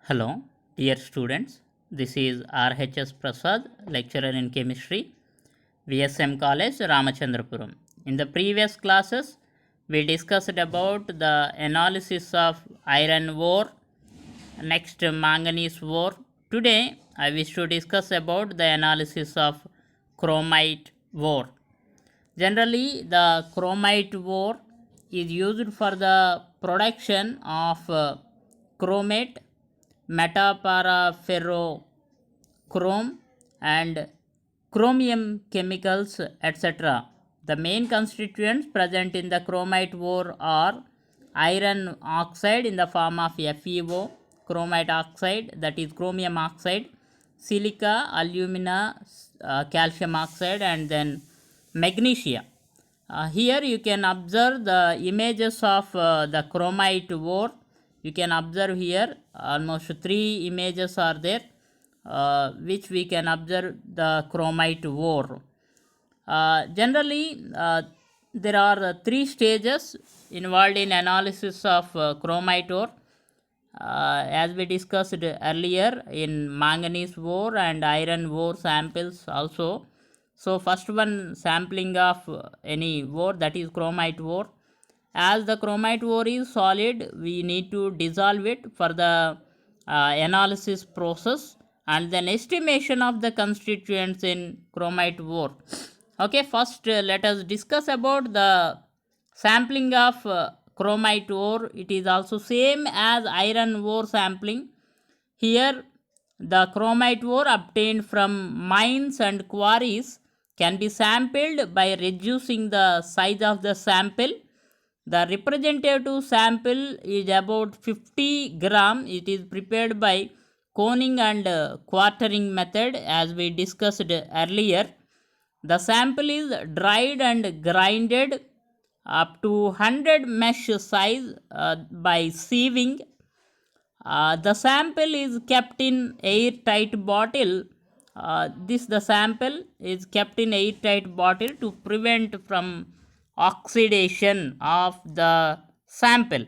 Hello, dear students. This is RHS Prasad, lecturer in chemistry, VSM College, Ramachandrapuram. In the previous classes, we discussed about the analysis of iron ore, next manganese ore. Today, I wish to discuss about the analysis of chromite ore. Generally, the chromite ore is used for the production of chromate, metaparapherrochrome, and chromium chemicals, etc. The main constituents present in the chromite ore are iron oxide in the form of FeO, chromite oxide, that is chromium oxide, silica, alumina, calcium oxide, and then magnesia. Here you can observe the images of the chromite ore. You can observe here almost three images are there, which we can observe the chromite ore. Generally, there are three stages involved in analysis of chromite ore. As we discussed earlier in manganese ore and iron ore samples also. So first one, sampling of any ore, that is chromite ore. As the chromite ore is solid, we need to dissolve it for the analysis process and then estimation of the constituents in chromite ore. Okay, first let us discuss about the sampling of chromite ore. It is also same as iron ore sampling. Here the chromite ore obtained from mines and quarries can be sampled by reducing the size of the sample. The representative sample is about 50 gram. It is prepared by coning and quartering method, as we discussed earlier. The sample is dried and grinded up to 100 mesh size by sieving. The sample is kept in airtight bottle. The sample is kept in airtight bottle to prevent from oxidation of the sample.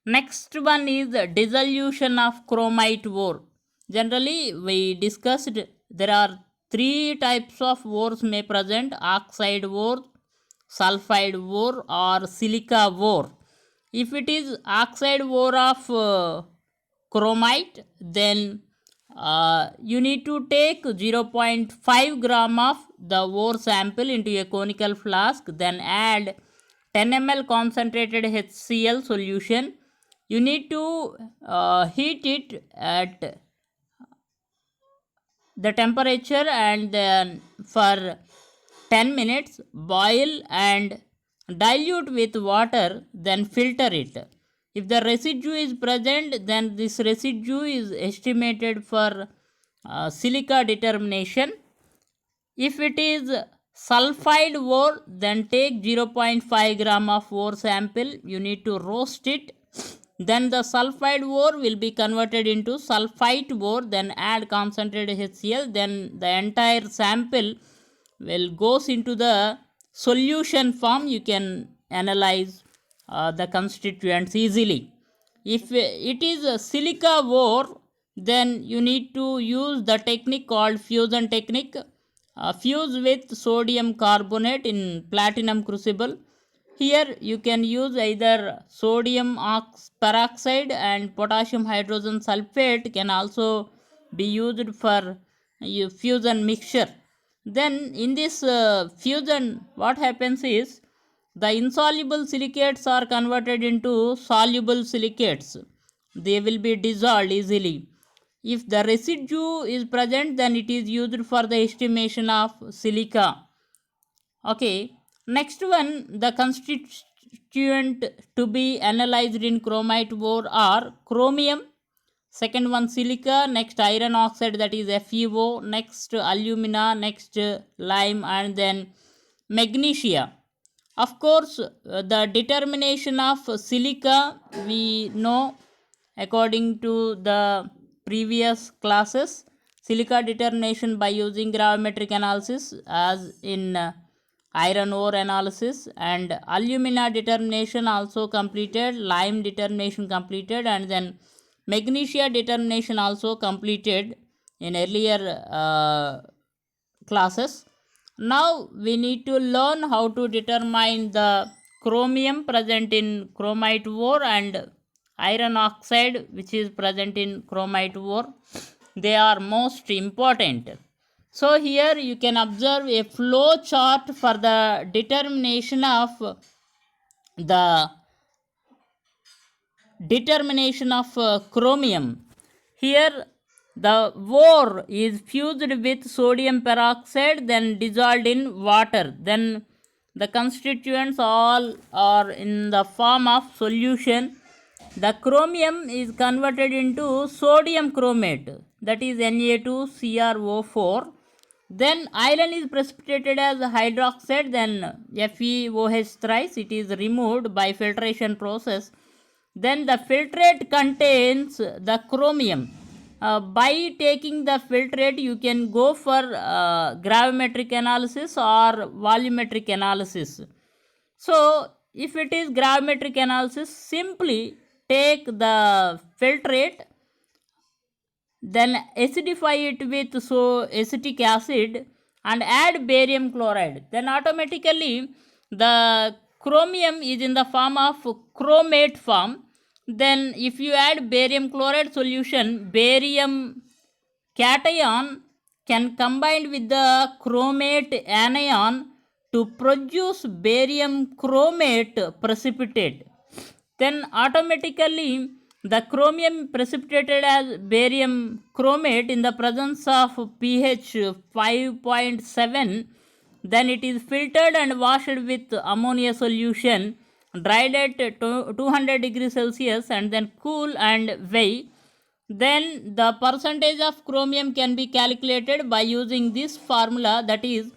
Next one is dissolution of chromite ore. Generally, we discussed there are three types of ores may present: oxide ore, sulfide ore, or silica ore. If it is oxide ore of chromite, then you need to take 0.5 gram of the ore sample into a conical flask, then add 10 ml concentrated HCl solution. You need to heat it at the temperature and then for 10 minutes boil and dilute with water, then filter it. If the residue is present, then this residue is estimated for silica determination. If it is sulfide ore, then take 0.5 gram of ore sample. You need to roast it. Then the sulfide ore will be converted into sulfite ore. Then add concentrated HCl. Then the entire sample will goes into the solution form. You can analyze the constituents easily. If it is a silica ore, then you need to use the technique called fusion technique. Fuse with sodium carbonate in platinum crucible. Here you can use either sodium peroxide and potassium hydrogen sulfate can also be used for fusion mixture. Then in this fusion, what happens is the insoluble silicates are converted into soluble silicates. They will be dissolved easily. If the residue is present, then it is used for the estimation of silica. Okay, next one, the constituent to be analyzed in chromite ore are chromium, second one silica, next iron oxide, that is FeO, next alumina, next lime, and then magnesia. Of course, the determination of silica we know according to the previous classes. Silica determination by using gravimetric analysis, as in iron ore analysis, and alumina determination also completed, lime determination completed, and then magnesia determination also completed in earlier classes. Now we need to learn how to determine the chromium present in chromite ore and iron oxide which is present in chromite ore. They are most important. So here you can observe a flow chart for the determination of chromium. Here the ore is fused with sodium peroxide, then dissolved in water. Then the constituents all are in the form of solution. The chromium is converted into sodium chromate, that is Na2CrO4. Then iron is precipitated as hydroxide, then FeOH thrice. It is removed by filtration process. Then the filtrate contains the chromium. By taking the filtrate, you can go for gravimetric analysis or volumetric analysis. So, if it is gravimetric analysis, simply take the filtrate, then acidify it with acetic acid and add barium chloride. Then automatically the chromium is in the form of chromate form. Then if you add barium chloride solution, barium cation can combine with the chromate anion to produce barium chromate precipitate. Then automatically the chromium precipitated as barium chromate in the presence of pH 5.7. Then it is filtered and washed with ammonia solution, dried at 200 degrees Celsius and then cool and weigh. Then the percentage of chromium can be calculated by using this formula, that is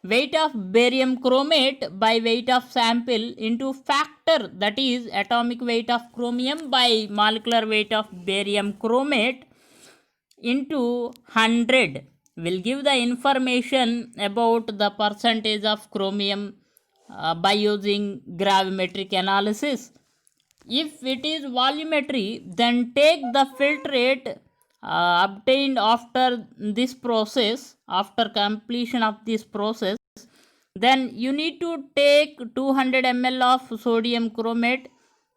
weight of barium chromate by weight of sample into factor, that is atomic weight of chromium by molecular weight of barium chromate into 100 will give the information about the percentage of chromium by using gravimetric analysis. If it is volumetry, then take the filtrate obtained after this process, after completion of this process. Then you need to take 200 ml of sodium chromate.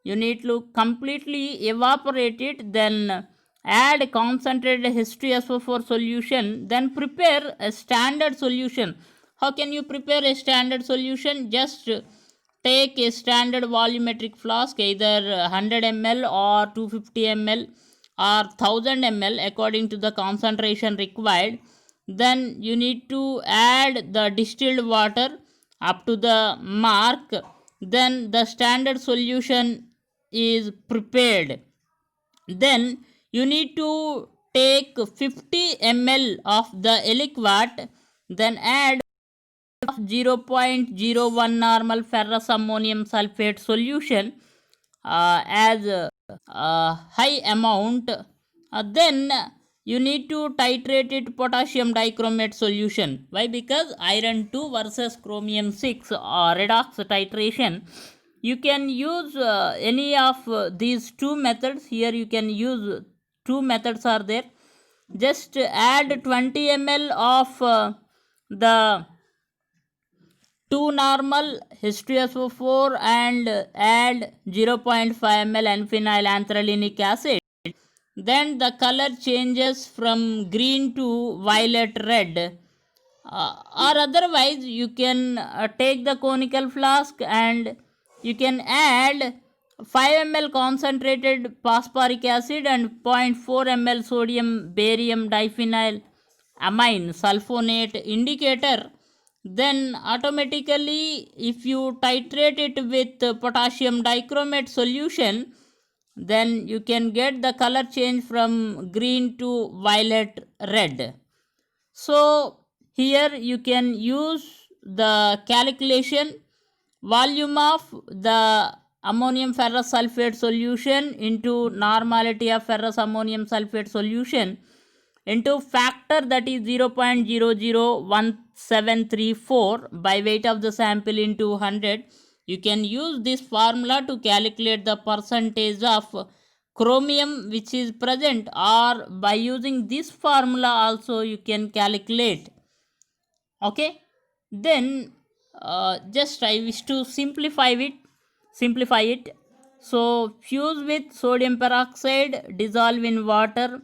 You need to completely evaporate it, then add concentrated H2SO4 solution, then prepare a standard solution. How can you prepare a standard solution? Just take a standard volumetric flask, either 100 ml or 250 ml or 1000 ml according to the concentration required. Then you need to add the distilled water up to the mark. Then the standard solution is prepared. Then you need to take 50 ml of the liquid, then add of 0.01 normal ferrous ammonium sulfate solution as high amount. Then you need to titrate it potassium dichromate solution. Why? Because iron 2 versus chromium 6 redox titration. You can use any of these two methods. Here you can use two methods are there. Just add 20 ml of the 2 normal H2SO4 and add 0.5 ml N-phenyl anthralinic acid. Then the color changes from green to violet red. Or otherwise you can take the conical flask and you can add 5 ml concentrated phosphoric acid and 0.4 ml sodium barium diphenyl amine sulfonate indicator. Then automatically if you titrate it with potassium dichromate solution, then you can get the color change from green to violet red. So here you can use the calculation volume of the ammonium ferrous sulfate solution into normality of ferrous ammonium sulfate solution into factor, that is 0.001734 by weight of the sample into 100. You can use this formula to calculate the percentage of chromium which is present, or by using this formula also you can calculate. Okay, then just I wish to simplify it. So fuse with sodium peroxide, dissolve in water,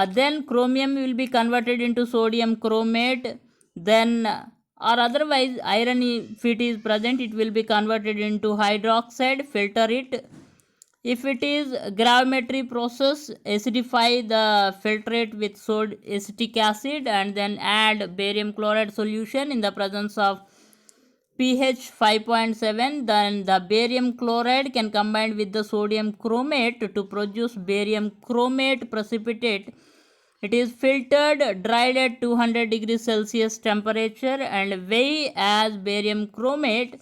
then chromium will be converted into sodium chromate, then or otherwise iron, if it is present, it will be converted into hydroxide, filter it. If it is gravimetry process, acidify the filtrate with acetic acid and then add barium chloride solution in the presence of pH 5.7. Then the barium chloride can combine with the sodium chromate to produce barium chromate precipitate. It is filtered, dried at 200 degrees Celsius temperature and weigh as barium chromate.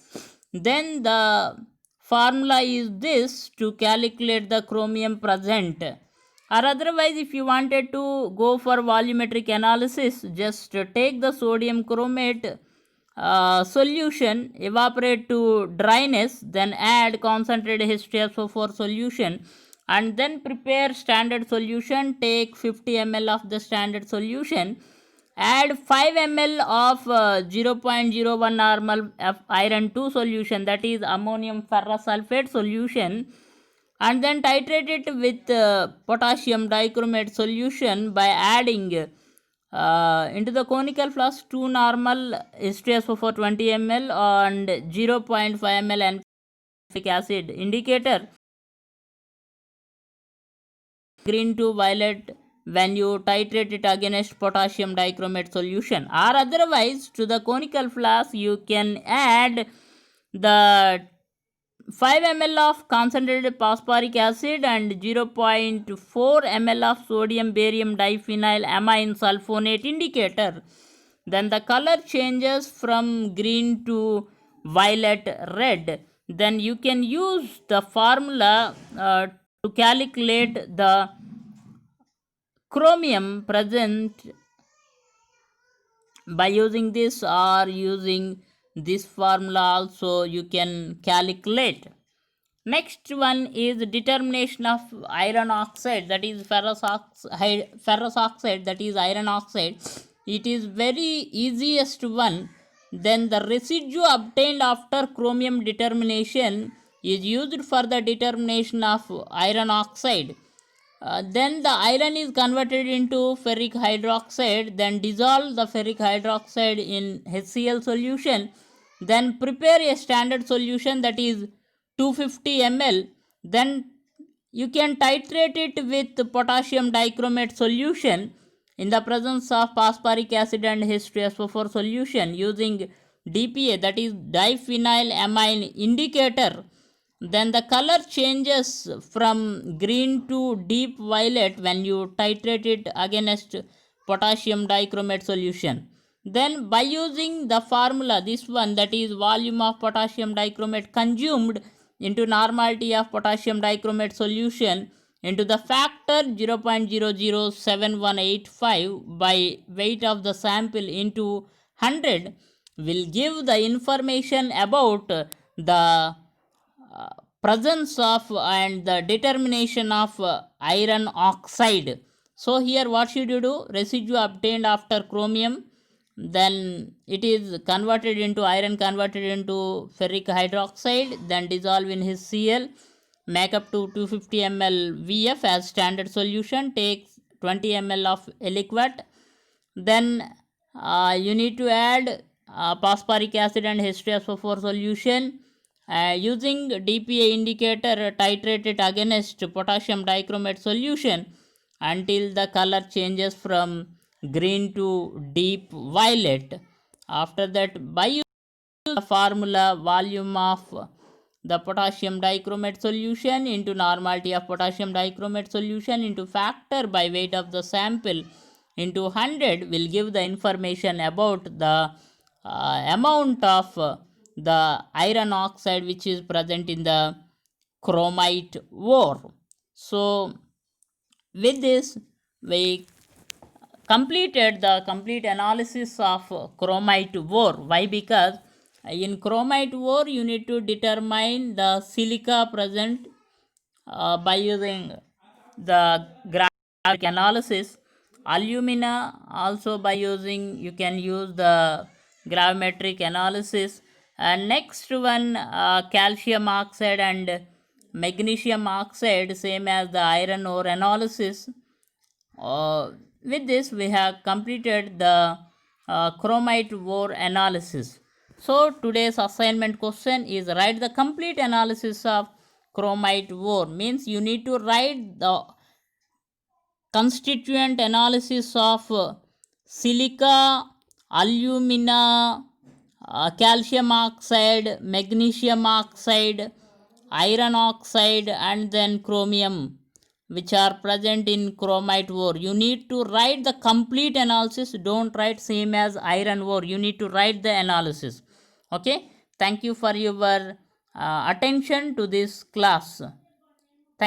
Then the formula is this to calculate the chromium present. Or otherwise, if you wanted to go for volumetric analysis, just take the sodium chromate solution, evaporate to dryness, then add concentrated H2SO4 solution, and then prepare standard solution. Take 50 ml of the standard solution, add 5 ml of 0.01 normal iron 2 solution, that is ammonium ferrous sulfate solution, and then titrate it with potassium dichromate solution by adding into the conical flask 2 normal H2SO for 20 ml and 0.5 ml N acid indicator, green to violet when you titrate it against potassium dichromate solution. Or otherwise, to the conical flask you can add the 5 ml of concentrated phosphoric acid and 0.4 ml of sodium barium diphenyl amine sulfonate indicator. Then the color changes from green to violet red. Then you can use the formula to calculate the chromium present by using this, or using this formula also you can calculate. Next one is determination of iron oxide, that is ferrous oxide, that is iron oxide. It is very easiest one. Then the residue obtained after chromium determination is used for the determination of iron oxide. Then the iron is converted into ferric hydroxide, then dissolve the ferric hydroxide in HCl solution, then prepare a standard solution, that is 250 ml. Then you can titrate it with potassium dichromate solution in the presence of phosphoric acid and H2SO4 solution using DPA, that is diphenyl amine indicator. Then the color changes from green to deep violet when you titrate it against potassium dichromate solution. Then by using the formula, this one, that is volume of potassium dichromate consumed into normality of potassium dichromate solution into the factor 0.007185 by weight of the sample into 100 will give the information about the presence of and the determination of iron oxide. So here what should you do? Residue obtained after chromium, then it is converted into iron, converted into ferric hydroxide, then dissolve in HCl, make up to 250 ml VF as standard solution, take 20 ml of liquid. Then you need to add phosphoric acid and H2SO4 solution. Using DPA indicator, titrate it against potassium dichromate solution until the color changes from green to deep violet. After that, by using the formula, volume of the potassium dichromate solution into normality of potassium dichromate solution into factor by weight of the sample into 100 will give the information about the amount of the iron oxide which is present in the chromite ore. So with this we completed the complete analysis of chromite ore. Why? Because in chromite ore you need to determine the silica present by using the gravimetric analysis. Alumina also by using, you can use the gravimetric analysis. And next one, calcium oxide and magnesium oxide, same as the iron ore analysis. With this we have completed the chromite ore analysis. So today's assignment question is write the complete analysis of chromite ore. Means you need to write the constituent analysis of silica, alumina, calcium oxide, magnesium oxide, iron oxide, and then chromium, which are present in chromite ore. You need to write the complete analysis. Don't write same as iron ore. You need to write the analysis. Okay. Thank you for your attention to this class.